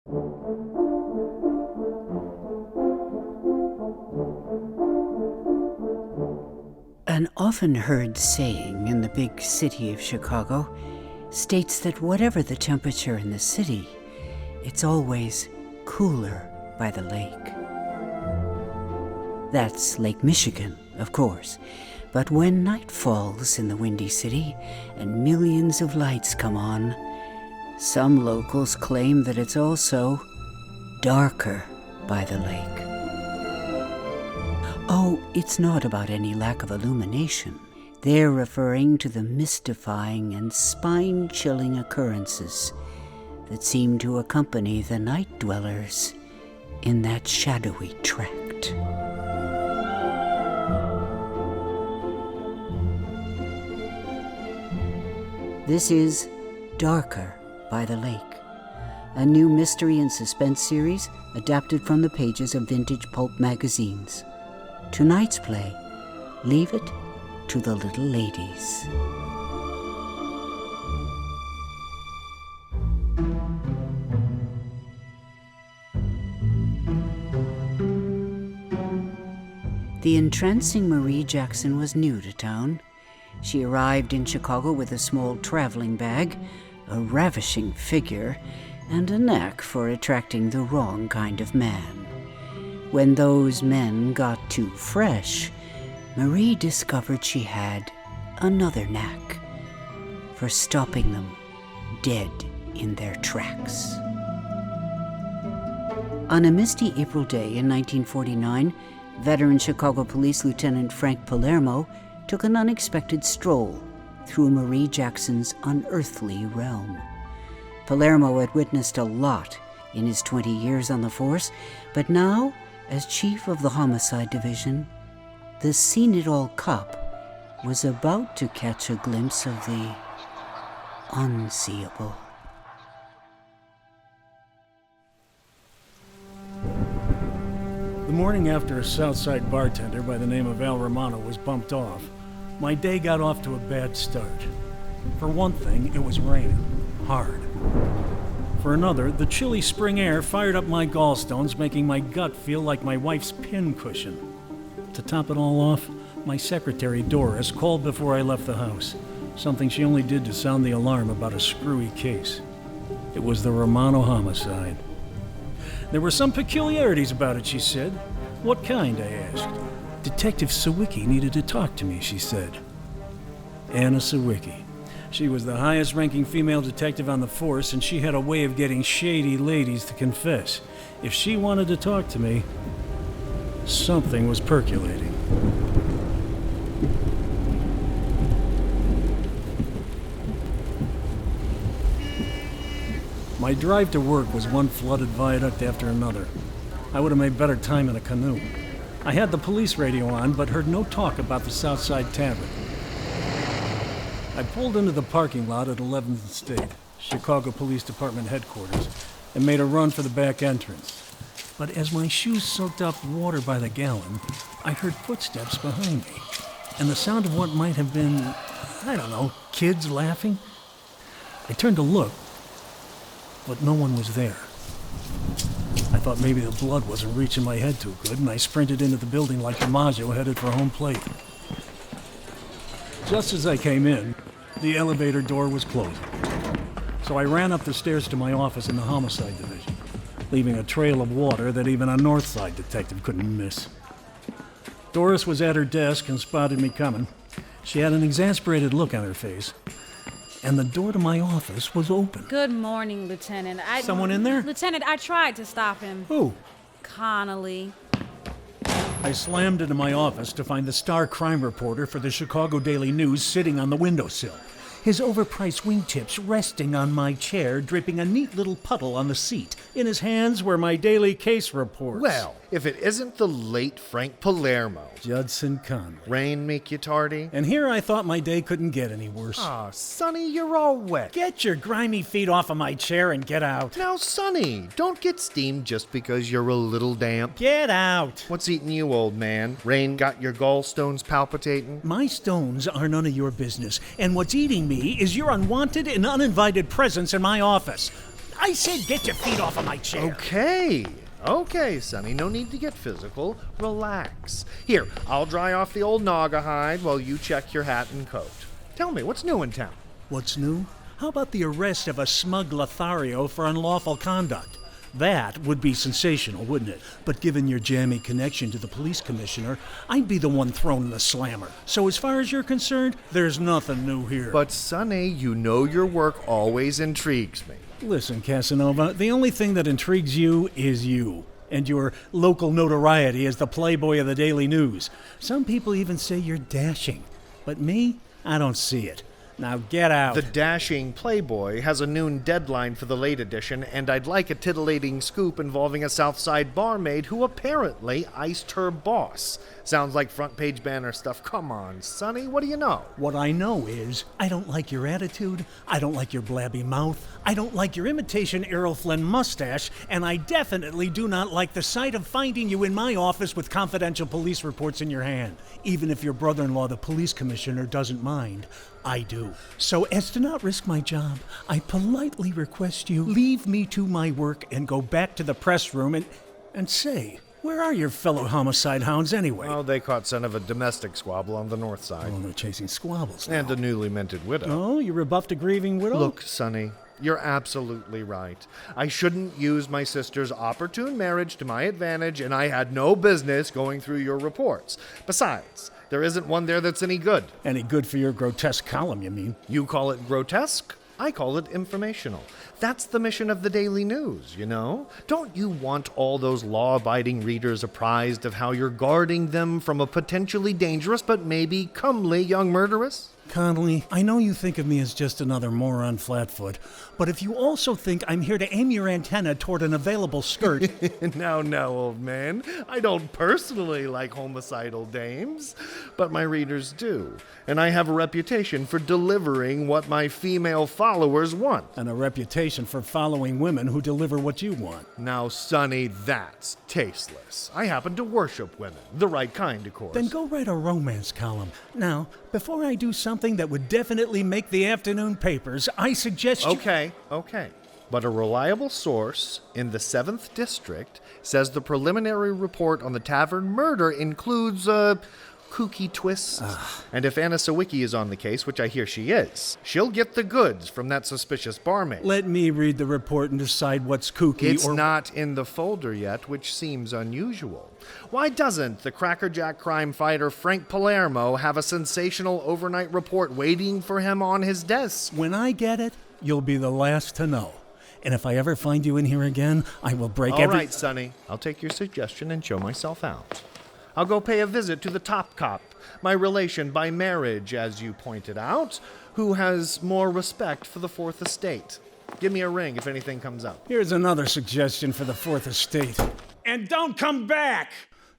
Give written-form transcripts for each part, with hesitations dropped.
An often heard saying in the big city of Chicago states that whatever the temperature in the city, it's always cooler by the lake. That's Lake Michigan, of course. But when night falls in the Windy City and millions of lights come on, some locals claim that it's also darker by the lake. Oh, it's not about any lack of illumination. They're referring to the mystifying and spine-chilling occurrences that seem to accompany the night dwellers in that shadowy tract. This is Darker by the Lake, a new mystery and suspense series adapted from the pages of vintage pulp magazines. Tonight's play, Leave It to the Little Ladies. The entrancing Marie Jackson was new to town. She arrived in Chicago with a small traveling bag, a ravishing figure, and a knack for attracting the wrong kind of man. When those men got too fresh, Marie discovered she had another knack for stopping them dead in their tracks. On a misty April day in 1949, veteran Chicago Police Lieutenant Frank Palermo took an unexpected stroll through Marie Jackson's unearthly realm. Palermo had witnessed a lot in his 20 years on the force, but now, as chief of the Homicide Division, the seen-it-all cop was about to catch a glimpse of the unseeable. The morning after a Southside bartender by the name of Al Romano was bumped off, my day got off to a bad start. For one thing, it was raining. Hard. For another, the chilly spring air fired up my gallstones, making my gut feel like my wife's pincushion. To top it all off, my secretary, Doris, called before I left the house, something she only did to sound the alarm about a screwy case. It was the Romano homicide. There were some peculiarities about it, she said. What kind, I asked. Detective Sawicki needed to talk to me, she said. Anna Sawicki. She was the highest-ranking female detective on the force, and she had a way of getting shady ladies to confess. If she wanted to talk to me, something was percolating. My drive to work was one flooded viaduct after another. I would have made better time in a canoe. I had the police radio on, but heard no talk about the Southside Tavern. I pulled into the parking lot at 11th and State, Chicago Police Department headquarters, and made a run for the back entrance. But as my shoes soaked up water by the gallon, I heard footsteps behind me, and the sound of what might have been, I don't know, kids laughing. I turned to look, but no one was there. I thought maybe the blood wasn't reaching my head too good, and I sprinted into the building like DiMaggio headed for home plate. Just as I came in, the elevator door was closing. So I ran up the stairs to my office in the Homicide Division, leaving a trail of water that even a Northside detective couldn't miss. Doris was at her desk and spotted me coming. She had an exasperated look on her face, and the door to my office was open. Good morning, Lieutenant. Someone in there? Lieutenant, I tried to stop him. Who? Connolly. I slammed into my office to find the star crime reporter for the Chicago Daily News sitting on the windowsill, his overpriced wingtips resting on my chair, dripping a neat little puddle on the seat. In his hands were my daily case reports. Well, if it isn't the late Frank Palermo. Judson Connolly. Rain make you tardy? And here I thought my day couldn't get any worse. Aw, Sonny, you're all wet. Get your grimy feet off of my chair and get out. Now, Sonny, don't get steamed just because you're a little damp. Get out. What's eating you, old man? Rain got your gallstones palpitating? My stones are none of your business, and what's eating me is your unwanted and uninvited presence in my office. I said get your feet off of my chair. Okay, Sonny, no need to get physical. Relax. Here, I'll dry off the old naga hide while you check your hat and coat. Tell me, what's new in town? What's new? How about the arrest of a smug Lothario for unlawful conduct? That would be sensational, wouldn't it? But given your jammy connection to the police commissioner, I'd be the one thrown in the slammer. So as far as you're concerned, there's nothing new here. But, Sonny, you know your work always intrigues me. Listen, Casanova, the only thing that intrigues you is you. And your local notoriety as the playboy of the Daily News. Some people even say you're dashing. But me, I don't see it. Now get out. The dashing Playboy has a noon deadline for the late edition, and I'd like a titillating scoop involving a Southside barmaid who apparently iced her boss. Sounds like front page banner stuff. Come on, Sonny, what do you know? What I know is, I don't like your attitude, I don't like your blabby mouth, I don't like your imitation Errol Flynn mustache, and I definitely do not like the sight of finding you in my office with confidential police reports in your hand. Even if your brother-in-law, the police commissioner, doesn't mind, I do. So as to not risk my job, I politely request you leave me to my work and go back to the press room and say, where are your fellow homicide hounds anyway? Oh, they caught scent of a domestic squabble on the north side. Oh, they're chasing squabbles now. And a newly minted widow. Oh, you rebuffed a grieving widow? Look, Sonny, you're absolutely right. I shouldn't use my sister's opportune marriage to my advantage, and I had no business going through your reports. Besides, there isn't one there that's any good. Any good for your grotesque column, you mean? You call it grotesque? I call it informational. That's the mission of the Daily News, you know? Don't you want all those law-abiding readers apprised of how you're guarding them from a potentially dangerous but maybe comely young murderess? Connolly, I know you think of me as just another moron flatfoot, but if you also think I'm here to aim your antenna toward an available skirt... Now, old man, I don't personally like homicidal dames, but my readers do, and I have a reputation for delivering what my female followers want. And a reputation for following women who deliver what you want. Now, Sonny, that's tasteless. I happen to worship women, the right kind, of course. Then go write a romance column. Now, before I do something that would definitely make the afternoon papers, I suggest you... Okay. But a reliable source in the 7th District says the preliminary report on the tavern murder includes, kooky twists. And if Anna Sawicki is on the case, which I hear she is, she'll get the goods from that suspicious barmaid. Let me read the report and decide what's kooky It's not in the folder yet, which seems unusual. Why doesn't the crackerjack crime fighter Frank Palermo have a sensational overnight report waiting for him on his desk? When I get it, you'll be the last to know. And if I ever find you in here again, I will break All right, Sonny. I'll take your suggestion and show myself out. I'll go pay a visit to the top cop, my relation by marriage, as you pointed out, who has more respect for the Fourth Estate. Give me a ring if anything comes up. Here's another suggestion for the Fourth Estate. And don't come back!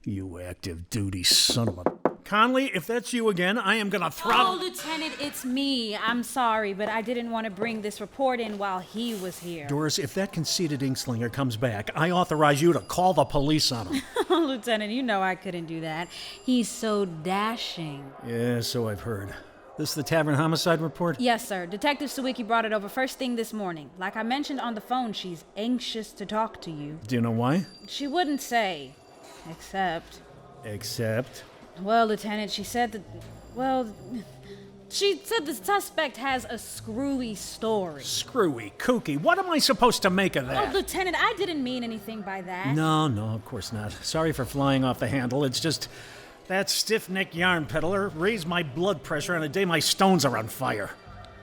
You active duty son of a... Connolly, if that's you again, I am gonna throttle... Oh, Lieutenant, it's me. I'm sorry, but I didn't want to bring this report in while he was here. Doris, if that conceited inkslinger comes back, I authorize you to call the police on him. Lieutenant, you know I couldn't do that. He's so dashing. Yeah, so I've heard. This the tavern homicide report? Yes, sir. Detective Sawicki brought it over first thing this morning. Like I mentioned on the phone, she's anxious to talk to you. Do you know why? She wouldn't say. Except... Well, Lieutenant, she said that... Well... She said the suspect has a screwy story. Screwy, kooky. What am I supposed to make of that? Oh, Lieutenant, I didn't mean anything by that. No, of course not. Sorry for flying off the handle. It's just... That stiff-necked yarn peddler raised my blood pressure on a day my stones are on fire.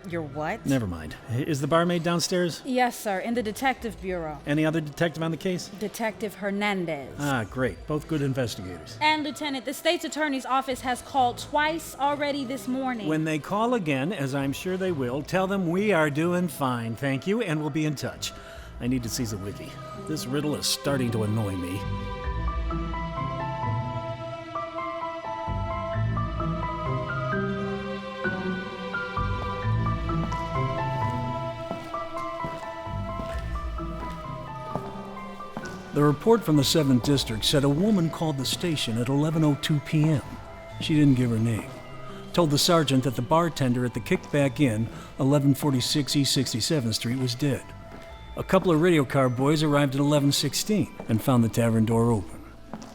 Your what? Never mind. Is the barmaid downstairs? Yes, sir, in the detective bureau. Any other detective on the case? Detective Hernandez. Ah, great. Both good investigators. And, Lieutenant, the state's attorney's office has called twice already this morning. When they call again, as I'm sure they will, tell them we are doing fine, thank you, and we'll be in touch. I need to see Sawicki. This riddle is starting to annoy me. The report from the 7th District said a woman called the station at 11:02 p.m. She didn't give her name. Told the sergeant that the bartender at the Kickback Inn, 1146 East 67th Street, was dead. A couple of radio car boys arrived at 11:16 and found the tavern door open.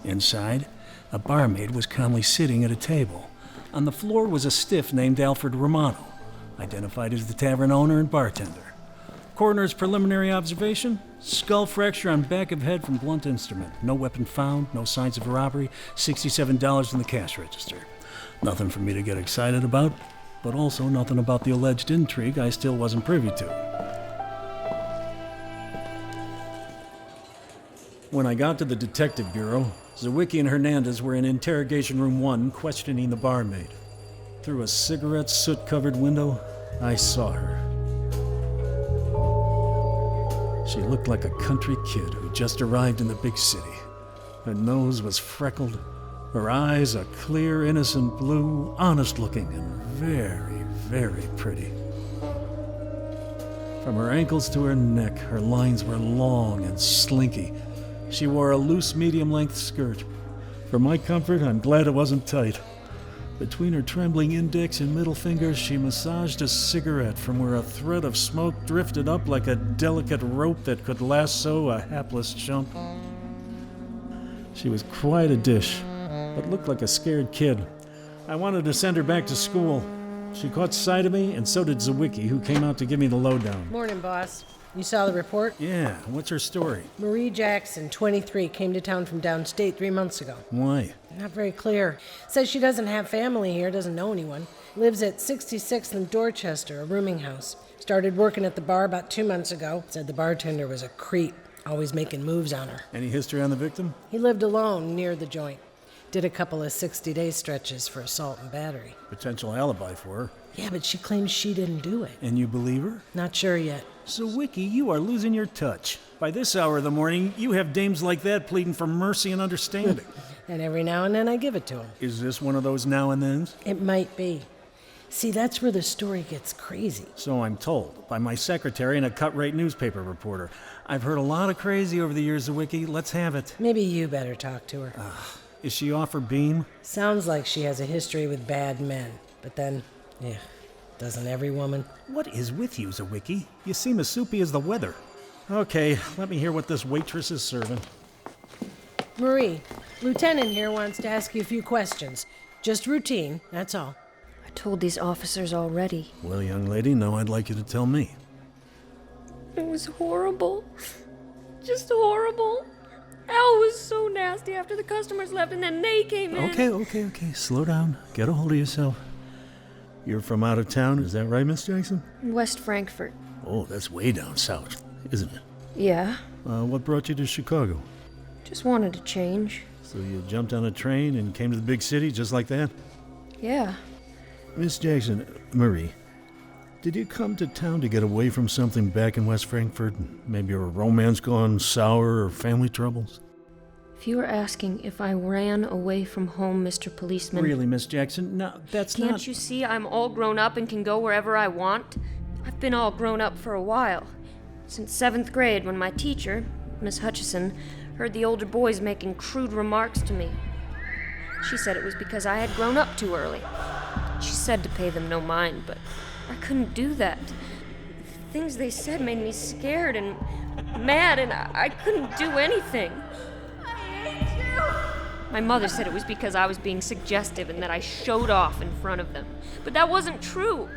Inside, a barmaid was calmly sitting at a table. On the floor was a stiff named Alfred Romano, identified as the tavern owner and bartender. Coroner's preliminary observation: skull fracture on back of head from blunt instrument. No weapon found, no signs of robbery, $67 in the cash register. Nothing for me to get excited about, but also nothing about the alleged intrigue I still wasn't privy to. When I got to the detective bureau, Sawicki and Hernandez were in interrogation room 1 questioning the barmaid. Through a cigarette soot-covered window, I saw her. She looked like a country kid who just arrived in the big city. Her nose was freckled, her eyes a clear, innocent blue, honest-looking and very, very pretty. From her ankles to her neck, her lines were long and slinky. She wore a loose, medium-length skirt. For my comfort, I'm glad it wasn't tight. Between her trembling index and middle fingers, she massaged a cigarette from where a thread of smoke drifted up like a delicate rope that could lasso a hapless chump. She was quite a dish, but looked like a scared kid. I wanted to send her back to school. She caught sight of me, and so did Sawicki, who came out to give me the lowdown. Morning, boss. You saw the report? Yeah, what's her story? Marie Jackson, 23, came to town from downstate 3 months ago. Why? Not very clear. Says she doesn't have family here, doesn't know anyone. Lives at 66th and Dorchester, a rooming house. Started working at the bar about 2 months ago. Said the bartender was a creep, always making moves on her. Any history on the victim? He lived alone near the joint. Did a couple of 60-day stretches for assault and battery. Potential alibi for her. Yeah, but she claims she didn't do it. And you believe her? Not sure yet. Sawicki, you are losing your touch. By this hour of the morning, you have dames like that pleading for mercy and understanding. And every now and then I give it to him. Is this one of those now and thens? It might be. See, that's where the story gets crazy. So I'm told, by my secretary and a cut-rate newspaper reporter. I've heard a lot of crazy over the years, Sawicki. Let's have it. Maybe you better talk to her. Is she off her beam? Sounds like she has a history with bad men. But then, yeah, doesn't every woman? What is with you, Sawicki? You seem as soupy as the weather. Okay, let me hear what this waitress is serving. Marie, Lieutenant here wants to ask you a few questions. Just routine, that's all. I told these officers already. Well, young lady, now I'd like you to tell me. It was horrible. Just horrible. Al was so nasty after the customers left and then they came in. Okay. Slow down. Get a hold of yourself. You're from out of town, is that right, Miss Jackson? West Frankfort. Oh, that's way down south, isn't it? Yeah. What brought you to Chicago? Just wanted to change. So you jumped on a train and came to the big city just like that? Yeah. Miss Jackson, Marie, did you come to town to get away from something back in West Frankfort? Maybe a romance gone sour or family troubles? If you were asking if I ran away from home, Mr. Policeman... Really, Miss Jackson? No, that's not... Can't you see I'm all grown up and can go wherever I want? I've been all grown up for a while. Since 7th grade, when my teacher, Miss Hutchison, heard the older boys making crude remarks to me. She said it was because I had grown up too early. She said to pay them no mind, but I couldn't do that. The things they said made me scared and mad, and I couldn't do anything. I hate you! My mother said it was because I was being suggestive and that I showed off in front of them. But that wasn't true.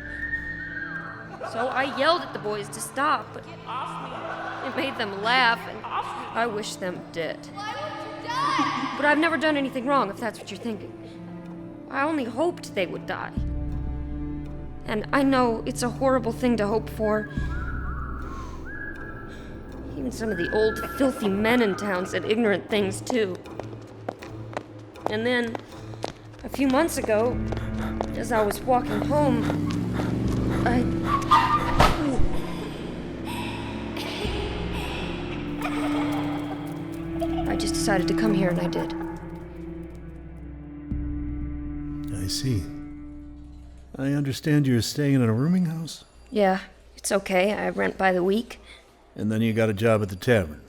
So I yelled at the boys to stop, but it made them laugh, and I wish them dead. Why would you die? But I've never done anything wrong, if that's what you're thinking. I only hoped they would die. And I know it's a horrible thing to hope for. Even some of the old, filthy men in town said ignorant things, too. And then, a few months ago, as I was walking home, I just decided to come here, and I did. I see. I understand you're staying in a rooming house? Yeah, it's okay. I rent by the week. And then you got a job at the tavern?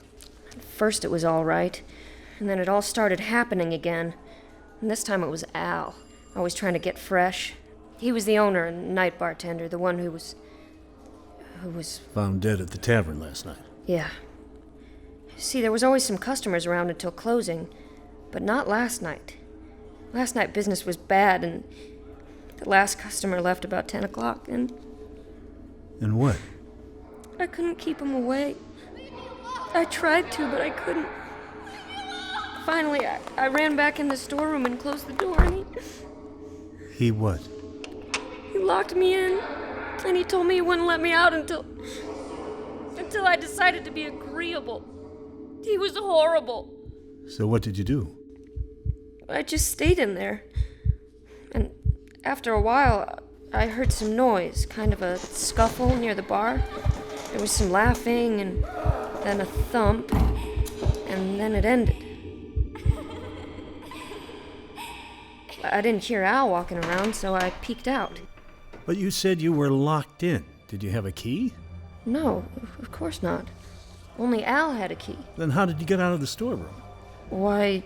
At first it was all right, and then it all started happening again. And this time it was Al, always trying to get fresh. He was the owner and night bartender, the one who was... Found dead at the tavern last night. Yeah. See, there was always some customers around until closing, but not last night. Last night business was bad, and the last customer left about 10 o'clock, and... And what? I couldn't keep him away. I tried to, but I couldn't. Finally, I ran back in the storeroom and closed the door, and He what? he locked me in, and he told me he wouldn't let me out until I decided to be agreeable. He was horrible. So what did you do? I just stayed in there. And after a while, I heard some noise, kind of a scuffle near the bar. There was some laughing, and then a thump, and then it ended. I didn't hear Al walking around, so I peeked out. But you said you were locked in. Did you have a key? No, of course not. Only Al had a key. Then how did you get out of the storeroom? Why,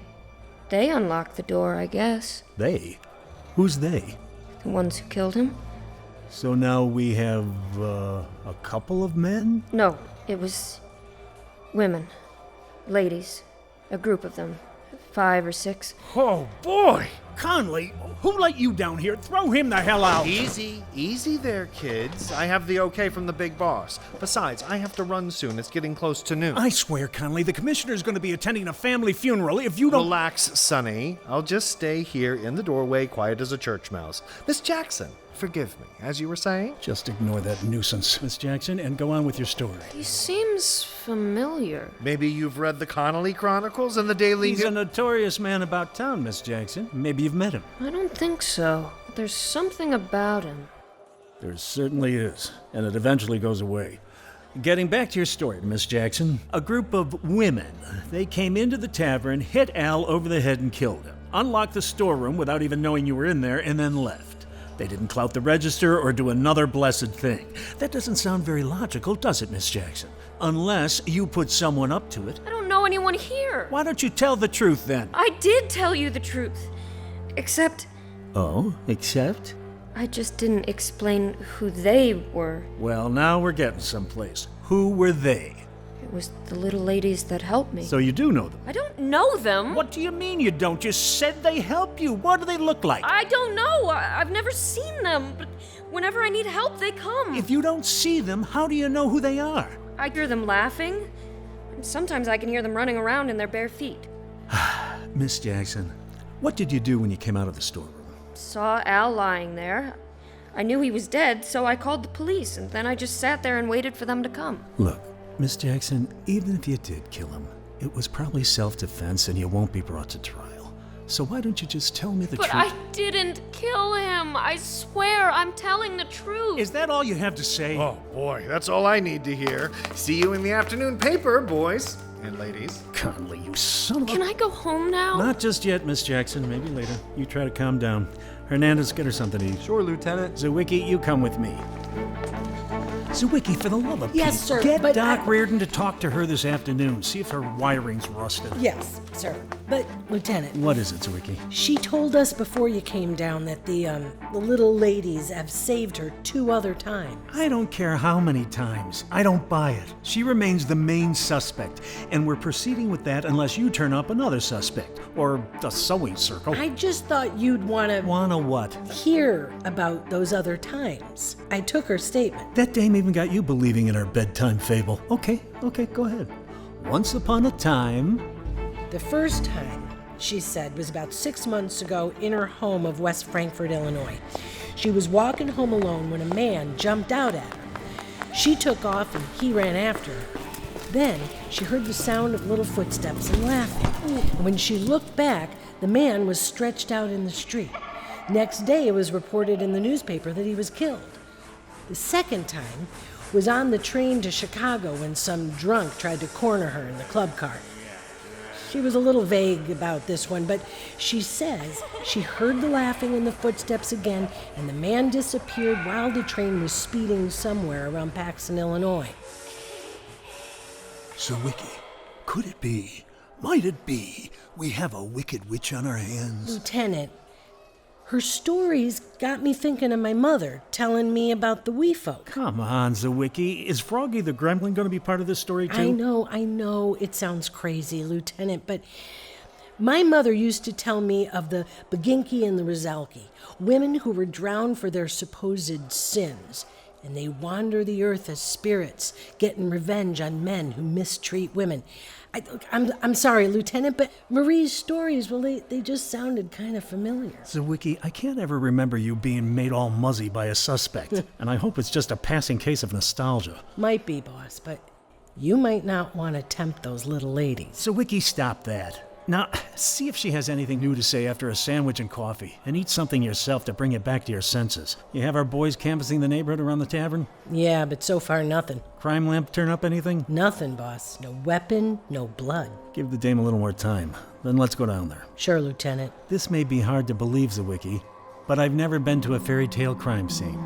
they unlocked the door, I guess. They? Who's they? The ones who killed him? So now we have, a couple of men? No, it was women. Ladies. A group of them. 5 or 6. Oh, boy! Connolly, who let you down here? Throw him the hell out! Easy there, kids. I have the okay from the big boss. Besides, I have to run soon. It's getting close to noon. I swear, Connolly, the commissioner's going to be attending a family funeral if you don't... Relax, Sonny. I'll just stay here in the doorway, quiet as a church mouse. Miss Jackson, forgive me, as you were saying? Just ignore that nuisance, Miss Jackson, and go on with your story. He seems familiar. Maybe you've read the Connolly Chronicles and the Daily... He's a notorious man about town, Miss Jackson. Maybe you've met him. I don't think so. There's something about him. There certainly is, and it eventually goes away. Getting back to your story, Miss Jackson, a group of women, they came into the tavern, hit Al over the head and killed him, unlocked the storeroom without even knowing you were in there, and then left. They didn't clout the register or do another blessed thing. That doesn't sound very logical, does it, Miss Jackson? Unless you put someone up to it. I don't know anyone here. Why don't you tell the truth then? I did tell you the truth. Except Oh, except? I just didn't explain who they were. Well, now we're getting someplace. Who were they? It was the little ladies that helped me. So you do know them? I don't know them. What do you mean you don't? You said they help you. What do they look like? I don't know. I've never seen them, but whenever I need help, they come. If you don't see them, how do you know who they are? I hear them laughing, and sometimes I can hear them running around in their bare feet. Miss Jackson, what did you do when you came out of the storeroom? Saw Al lying there. I knew he was dead, so I called the police, and then I just sat there and waited for them to come. Look, Miss Jackson, even if you did kill him, it was probably self-defense and you won't be brought to trial. So why don't you just tell me the truth? But I didn't kill him. I swear I'm telling the truth. Is that all you have to say? Oh, boy, that's all I need to hear. See you in the afternoon paper, boys and ladies. Connolly, you son of a... Can I go home now? Not just yet, Miss Jackson. Maybe later. You try to calm down. Hernandez, get her something to eat. Sure, Lieutenant. Sawicki, you come with me. Sawicki, for the love of Yes, Pete, sir, get but Doc Riordan to talk to her this afternoon. See if her wiring's rusted. Yes, sir. But, Lieutenant, What is it, Sawicki? she told us before you came down that the little ladies have saved her 2 other times. I don't care how many times. I don't buy it. She remains the main suspect, and we're proceeding with that unless you turn up another suspect, or the sewing circle. I just thought you'd want to Wanna what? hear about those other times. I took her statement. That dame even got you believing in her bedtime fable. Okay, go ahead. Once upon a time... The first time, she said, was about 6 months ago in her home of West Frankfort, Illinois. She was walking home alone when a man jumped out at her. She took off and he ran after her. Then she heard the sound of little footsteps and laughing. And when she looked back, the man was stretched out in the street. Next day, it was reported in the newspaper that he was killed. The second time was on the train to Chicago when some drunk tried to corner her in the club car. She was a little vague about this one, but she says she heard the laughing and the footsteps again, and the man disappeared while the train was speeding somewhere around Paxton, Illinois. Sawicki, could it be, might it be, we have a wicked witch on our hands? Lieutenant, Her stories got me thinking of my mother telling me about the wee folk. Come on, Sawicki. Is Froggy the Gremlin going to be part of this story, too? I know. It sounds crazy, Lieutenant, but my mother used to tell me of the Beginki and the Rizalki, women who were drowned for their supposed sins. And they wander the earth as spirits, getting revenge on men who mistreat women. I'm sorry, Lieutenant, but Marie's stories, well, they just sounded kind of familiar. Sawicki, I can't ever remember you being made all muzzy by a suspect, and I hope it's just a passing case of nostalgia. Might be, boss, but you might not want to tempt those little ladies. Sawicki, stop that. Now, see if she has anything new to say after a sandwich and coffee, and eat something yourself to bring you back to your senses. You have our boys canvassing the neighborhood around the tavern? Yeah, but so far nothing. Crime lamp turn up anything? Nothing, boss. No weapon, no blood. Give the dame a little more time. Then let's go down there. Sure, Lieutenant. This may be hard to believe, Sawicki, but I've never been to a fairy tale crime scene.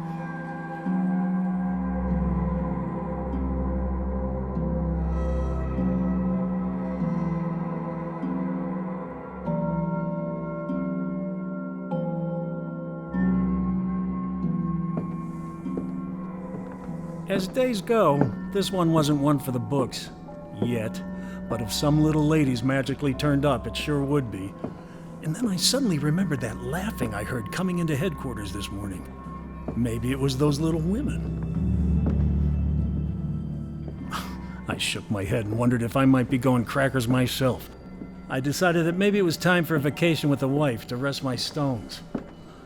As days go, this one wasn't one for the books. Yet. But if some little ladies magically turned up, it sure would be. And then I suddenly remembered that laughing I heard coming into headquarters this morning. Maybe it was those little women. I shook my head and wondered if I might be going crackers myself. I decided that maybe it was time for a vacation with the wife to rest my stones.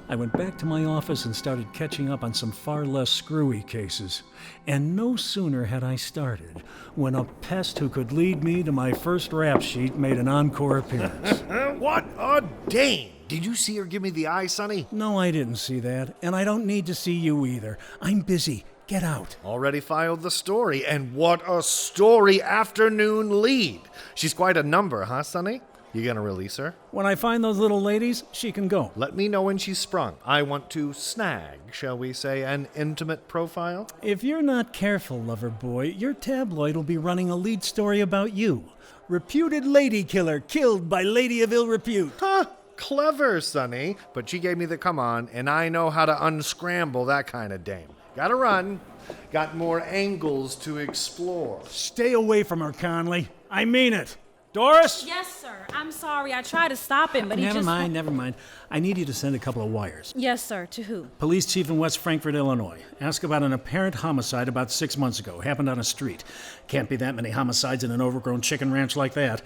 I went back to my office and started catching up on some far less screwy cases. And no sooner had I started when a pest who could lead me to my first rap sheet made an encore appearance. What a dame! Did you see her give me the eye, Sonny? No, I didn't see that, and I don't need to see you either. I'm busy. Get out. Already filed the story, and what a story afternoon lead. She's quite a number, huh, Sonny? You gonna release her? When I find those little ladies, she can go. Let me know when she's sprung. I want to snag, shall we say, an intimate profile. If you're not careful, lover boy, your tabloid will be running a lead story about you. Reputed lady killer killed by lady of ill repute. Huh? Clever, Sonny. But she gave me the come on, and I know how to unscramble that kind of dame. Gotta run. Got more angles to explore. Stay away from her, Connolly. I mean it. Doris? Yes, sir. I'm sorry. I tried to stop him, but Never mind. I need you to send a couple of wires. Yes, sir. To who? Police chief in West Frankfort, Illinois. Ask about an apparent homicide about 6 months ago. Happened on a street. Can't be that many homicides in an overgrown chicken ranch like that.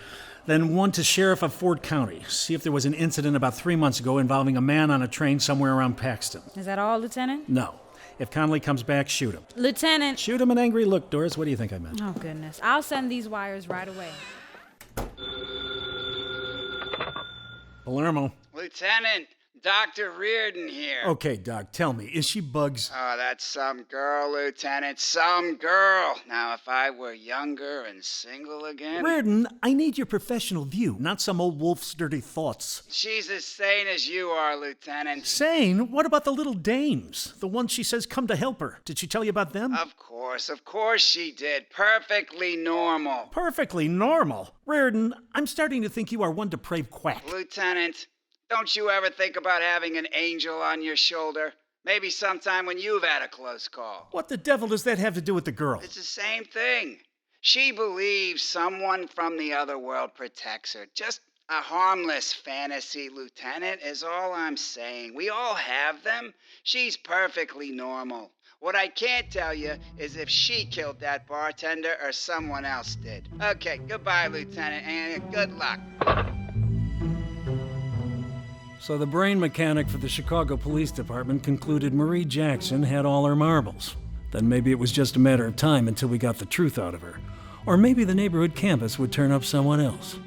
Then one to sheriff of Ford County. See if there was an incident about 3 months ago involving a man on a train somewhere around Paxton. Is that all, Lieutenant? No. If Connolly comes back, shoot him. Lieutenant! Shoot him an angry look, Doris. What do you think I meant? Oh, goodness. I'll send these wires right away. Palermo. Lieutenant, Dr. Riordan here. Okay, Doc, tell me, is she Bugs? Oh, that's some girl, Lieutenant, some girl. Now, if I were younger and single again... Riordan, I need your professional view, not some old wolf's dirty thoughts. She's as sane as you are, Lieutenant. Sane? What about the little dames? The ones she says come to help her. Did she tell you about them? Of course she did. Perfectly normal. Perfectly normal? Riordan, I'm starting to think you are one depraved quack. Lieutenant, don't you ever think about having an angel on your shoulder? Maybe sometime when you've had a close call. What the devil does that have to do with the girl? It's the same thing. She believes someone from the other world protects her. Just a harmless fantasy, Lieutenant, is all I'm saying. We all have them. She's perfectly normal. What I can't tell you is if she killed that bartender or someone else did. Okay, goodbye, Lieutenant, and good luck. So the brain mechanic for the Chicago Police Department concluded Marie Jackson had all her marbles. Then maybe it was just a matter of time until we got the truth out of her. Or maybe the neighborhood campus would turn up someone else.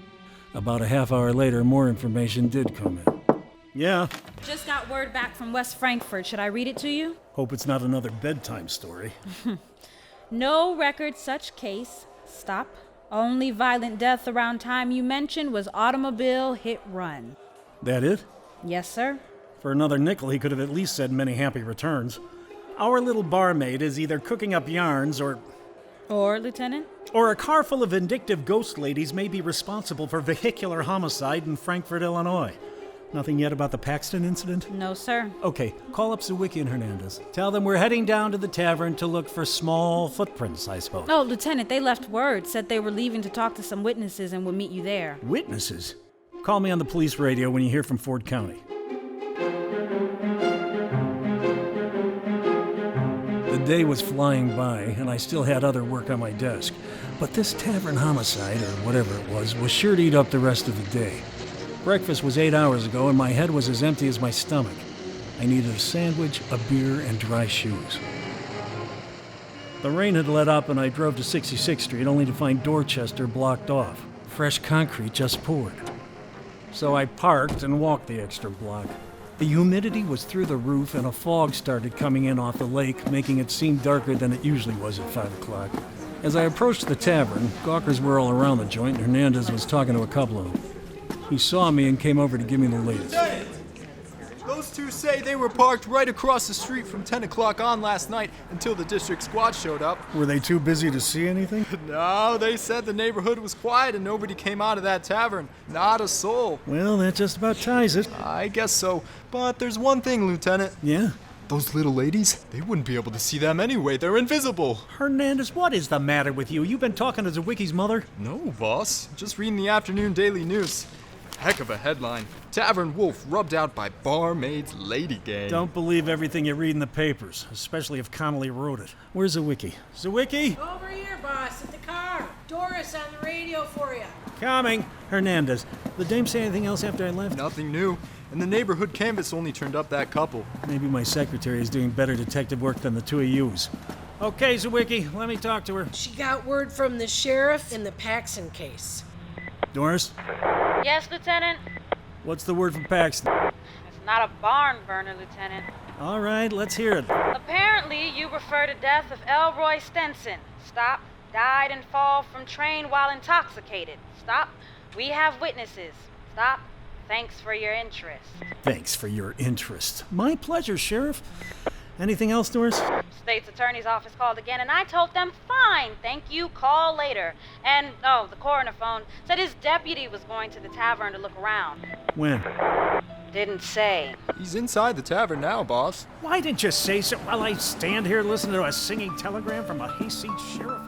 About a half hour later, more information did come in. Yeah? Just got word back from West Frankfort. Should I read it to you? Hope it's not another bedtime story. No record such case. Stop. Only violent death around time you mentioned was automobile hit run. That it? Yes, sir. For another nickel, he could have at least said many happy returns. Our little barmaid is either cooking up yarns or, Lieutenant? Or a car full of vindictive ghost ladies may be responsible for vehicular homicide in Frankfort, Illinois. Nothing yet about the Paxton incident? No, sir. Okay, call up Sawicki and Hernandez. Tell them we're heading down to the tavern to look for small footprints, I suppose. Oh, Lieutenant, they left word. Said they were leaving to talk to some witnesses and would meet you there. Witnesses? Call me on the police radio when you hear from Ford County. The day was flying by, and I still had other work on my desk. But this tavern homicide, or whatever it was sure to eat up the rest of the day. Breakfast was 8 hours ago, and my head was as empty as my stomach. I needed a sandwich, a beer, and dry shoes. The rain had let up, and I drove to 66th Street, only to find Dorchester blocked off. Fresh concrete just poured. So I parked and walked the extra block. The humidity was through the roof, and a fog started coming in off the lake, making it seem darker than it usually was at 5 o'clock. As I approached the tavern, gawkers were all around the joint, and Hernandez was talking to a couple of them. He saw me and came over to give me the latest. Those two say they were parked right across the street from 10 o'clock on last night until the district squad showed up. Were they too busy to see anything? No, they said the neighborhood was quiet and nobody came out of that tavern. Not a soul. Well, that just about ties it. I guess so. But there's one thing, Lieutenant. Yeah? Those little ladies, they wouldn't be able to see them anyway. They're invisible. Hernandez, what is the matter with you? You been talking to Sawicki's mother? No, boss. Just reading the afternoon daily news. Heck of a headline. Tavern wolf rubbed out by barmaid's lady gang. Don't believe everything you read in the papers, especially if Connolly wrote it. Where's Sawicki? Sawicki? Over here, boss, at the car. Doris on the radio for you. Coming. Hernandez, the dame say anything else after I left? Nothing new. And the neighborhood canvas only turned up that couple. Maybe my secretary is doing better detective work than the two of yous. Okay, Sawicki, let me talk to her. She got word from the sheriff in the Paxton case. Doris? Yes, Lieutenant? What's the word from Paxton? It's not a barn burner, Lieutenant. All right, let's hear it. Apparently, you refer to death of Elroy Stenson. Stop. Died in fall from train while intoxicated. Stop. We have witnesses. Stop. Thanks for your interest. Thanks for your interest. My pleasure, Sheriff. Anything else, Doris? State's attorney's office called again, and I told them, fine, thank you, call later. And, the coroner phoned, said his deputy was going to the tavern to look around. When? Didn't say. He's inside the tavern now, boss. Why didn't you say so while I stand here listening to a singing telegram from a hayseed sheriff?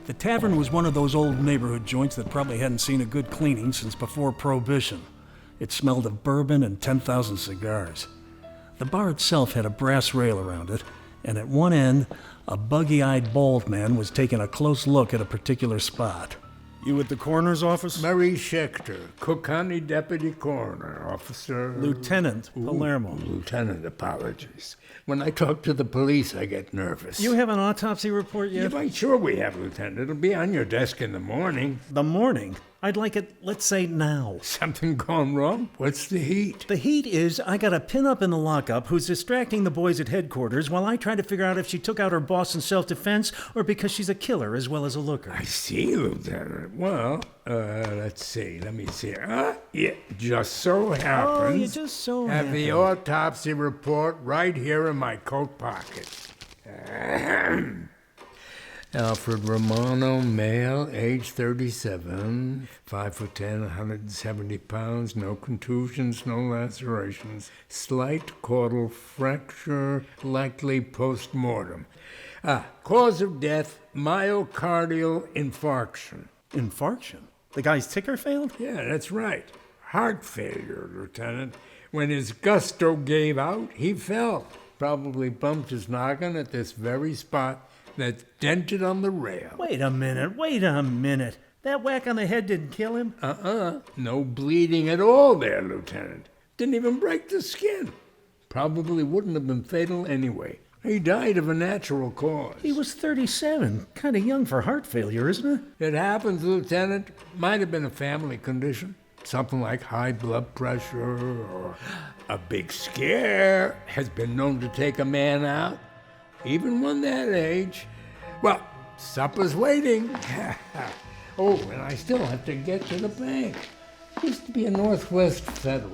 The tavern was one of those old neighborhood joints that probably hadn't seen a good cleaning since before Prohibition. It smelled of bourbon and 10,000 cigars. The bar itself had a brass rail around it, and at one end, a buggy-eyed bald man was taking a close look at a particular spot. You at the coroner's office? Murray Schechter, Cook County Deputy Coroner, Officer... Lieutenant Palermo. Lieutenant, apologies. When I talk to the police, I get nervous. You have an autopsy report yet? Yeah, sure we have, Lieutenant. It'll be on your desk in the morning. The morning? I'd like it, let's say, now. Something gone wrong? What's the heat? The heat is I got a pin-up in the lockup who's distracting the boys at headquarters while I try to figure out if she took out her boss in self-defense or because she's a killer as well as a looker. I see, Lieutenant. Well, let's see. Let me see. Yeah, just so happens. Oh, you just so have the autopsy report right here in my coat pocket. Alfred Romano, male, age 37, 5'10", 170 pounds, no contusions, no lacerations, slight caudal fracture, likely post-mortem. Cause of death, myocardial infarction. Infarction? The guy's ticker failed? Yeah, that's right. Heart failure, Lieutenant. When his gusto gave out, he fell. Probably bumped his noggin at this very spot that's dented on the rail. Wait a minute. That whack on the head didn't kill him? No bleeding at all there, Lieutenant. Didn't even break the skin. Probably wouldn't have been fatal anyway. He died of a natural cause. He was 37. Kind of young for heart failure, isn't it? It happens, Lieutenant. Might have been a family condition. Something like high blood pressure or a big scare has been known to take a man out. Even one that age. Well, supper's waiting. Oh, and I still have to get to the bank. Used to be a Northwest Federal.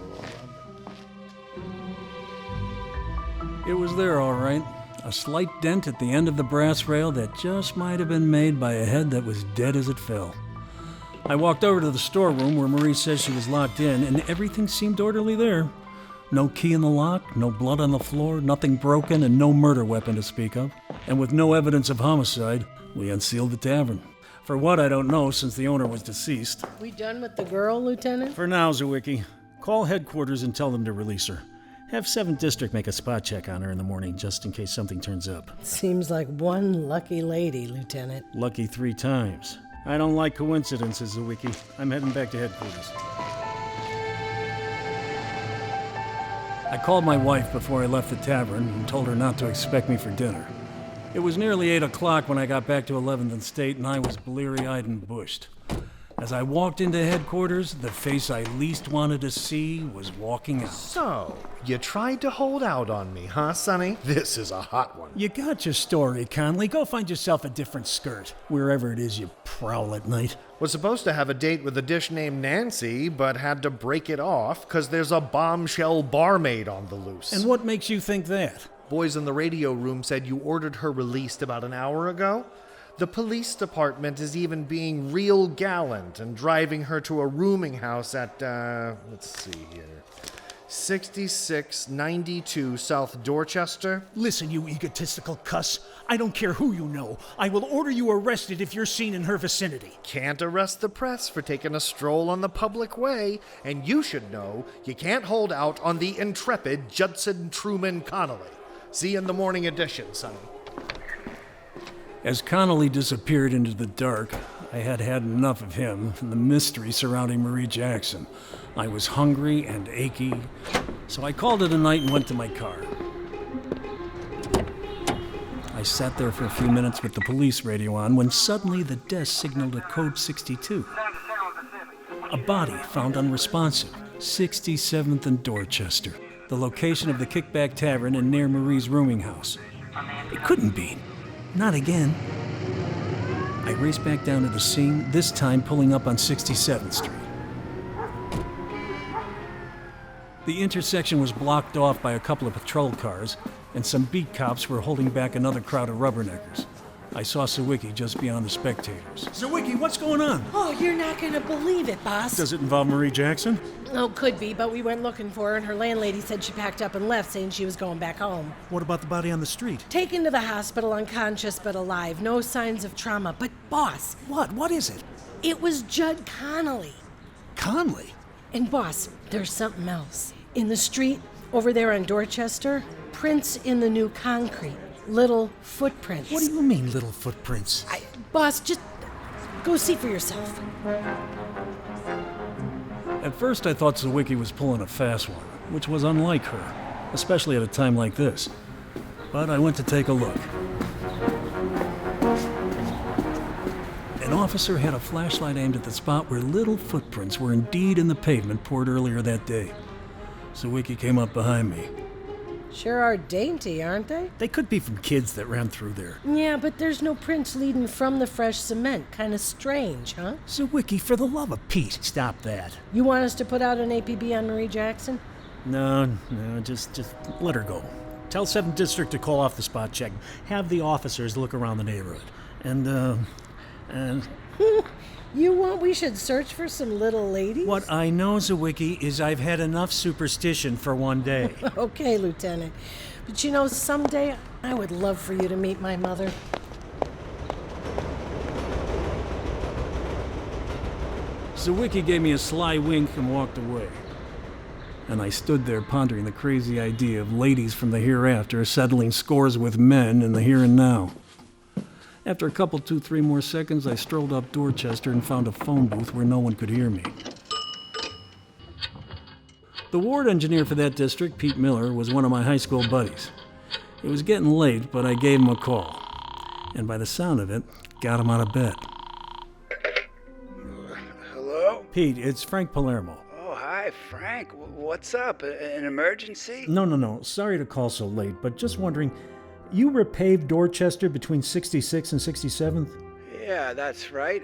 It was there, all right. A slight dent at the end of the brass rail that just might have been made by a head that was dead as it fell. I walked over to the storeroom where Marie says she was locked in, and everything seemed orderly there. No key in the lock, no blood on the floor, nothing broken, and no murder weapon to speak of. And with no evidence of homicide, we unsealed the tavern. For what, I don't know, since the owner was deceased. We done with the girl, Lieutenant? For now, Sawicki. Call headquarters and tell them to release her. Have 7th District make a spot check on her in the morning, just in case something turns up. Seems like one lucky lady, Lieutenant. Lucky 3 times. I don't like coincidences, Sawicki. I'm heading back to headquarters. I called my wife before I left the tavern and told her not to expect me for dinner. It was nearly 8 o'clock when I got back to 11th and State, and I was bleary-eyed and bushed. As I walked into headquarters, the face I least wanted to see was walking out. So, you tried to hold out on me, huh, Sonny? This is a hot one. You got your story, Connolly. Go find yourself a different skirt, wherever it is you prowl at night. Was supposed to have a date with a dish named Nancy, but had to break it off because there's a bombshell barmaid on the loose. And what makes you think that? Boys in the radio room said you ordered her released about an hour ago. The police department is even being real gallant and driving her to a rooming house at, let's see here, 6692 South Dorchester. Listen, you egotistical cuss. I don't care who you know. I will order you arrested if you're seen in her vicinity. Can't arrest the press for taking a stroll on the public way, and you should know you can't hold out on the intrepid Judson Truman Connolly. See you in the morning edition, Sonny. As Connolly disappeared into the dark, I had had enough of him and the mystery surrounding Marie Jackson. I was hungry and achy, so I called it a night and went to my car. I sat there for a few minutes with the police radio on when suddenly the desk signaled a code 62. A body found unresponsive, 67th and Dorchester, the location of the Kickback Tavern and near Marie's rooming house. It couldn't be. Not again. I raced back down to the scene, this time pulling up on 67th Street. The intersection was blocked off by a couple of patrol cars, and some beat cops were holding back another crowd of rubberneckers. I saw Sawicki just beyond the spectators. Sawicki, what's going on? Oh, you're not gonna believe it, boss. Does it involve Marie Jackson? Oh, could be, but we went looking for her, and her landlady said she packed up and left, saying she was going back home. What about the body on the street? Taken to the hospital, unconscious but alive. No signs of trauma. But, boss. What? What is it? It was Judd Connolly. Connolly? And, boss, there's something else. In the street, over there on Dorchester, prints in the new concrete. Little footprints. What do you mean, little footprints? Boss, just go see for yourself. At first, I thought Sawicki was pulling a fast one, which was unlike her, especially at a time like this. But I went to take a look. An officer had a flashlight aimed at the spot where little footprints were indeed in the pavement poured earlier that day. Sawicki came up behind me. Sure are dainty, aren't they? They could be from kids that ran through there. Yeah, but there's no prints leading from the fresh cement. Kind of strange, huh? Sawicki, for the love of Pete, stop that. You want us to put out an APB on Marie Jackson? No, just let her go. Tell 7th District to call off the spot check. Have the officers look around the neighborhood. And You want we should search for some little ladies? What I know, Sawicki, is I've had enough superstition for one day. Okay, Lieutenant. But you know, someday I would love for you to meet my mother. Sawicki gave me a sly wink and walked away. And I stood there pondering the crazy idea of ladies from the hereafter settling scores with men in the here and now. After a couple, 2-3 more seconds, I strolled up Dorchester and found a phone booth where no one could hear me. The ward engineer for that district, Pete Miller, was one of my high school buddies. It was getting late, but I gave him a call. And by the sound of it, got him out of bed. Hello? Pete, it's Frank Palermo. Oh, hi, Frank. What's up? An emergency? No. Sorry to call so late, but just wondering, you repaved Dorchester between 66th and 67th? Yeah, that's right.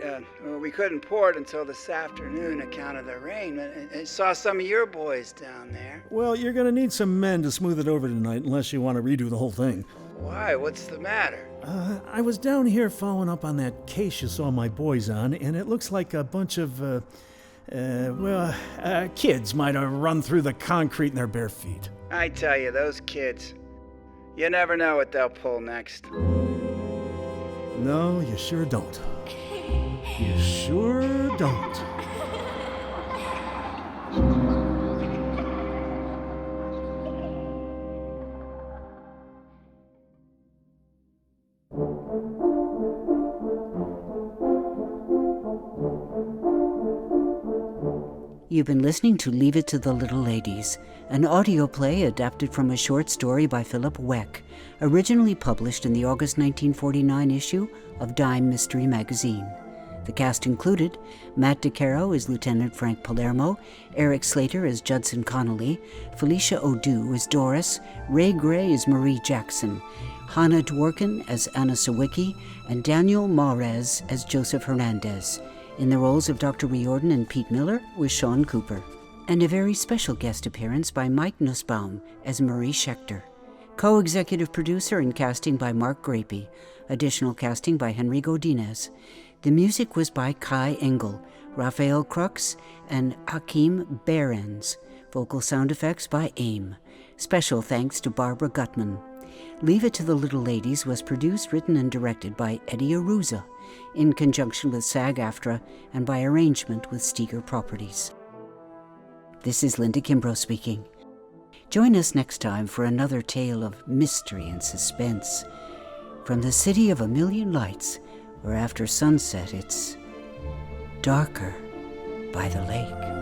We couldn't pour it until this afternoon account of the rain. I saw some of your boys down there. Well, you're going to need some men to smooth it over tonight unless you want to redo the whole thing. Why? What's the matter? I was down here following up on that case you saw my boys on, and it looks like a bunch of, kids might have run through the concrete in their bare feet. I tell you, those kids, you never know what they'll pull next. No, you sure don't. You sure don't. You've been listening to Leave It to the Little Ladies, an audio play adapted from a short story by Philip Weck, originally published in the August 1949 issue of Dime Mystery Magazine. The cast included Matt DeCaro as Lieutenant Frank Palermo, Eric Slater as Judson Connolly, Felicia Oduh as Doris, Ray Gray as Marie Jackson, Hanna Dworkin as Anna Sawicki, and Daniel Mahrez as Joseph Hernandez. In the roles of Dr. Riordan and Pete Miller was Sean Cooper. And a very special guest appearance by Mike Nussbaum as Marie Schechter. Co-executive producer and casting by Marc Grapey. Additional casting by Henry Godinez. The music was by Kai Engel, Raphael Crux, and Hakeem Behrens. Vocal sound effects by AIM. Special thanks to Barbara Gutman. Leave It to the Little Ladies was produced, written, and directed by Eddie Arruza, in conjunction with SAG-AFTRA and by arrangement with Steeger Properties. This is Linda Kimbrough speaking. Join us next time for another tale of mystery and suspense from the city of a million lights, where after sunset it's darker by the lake.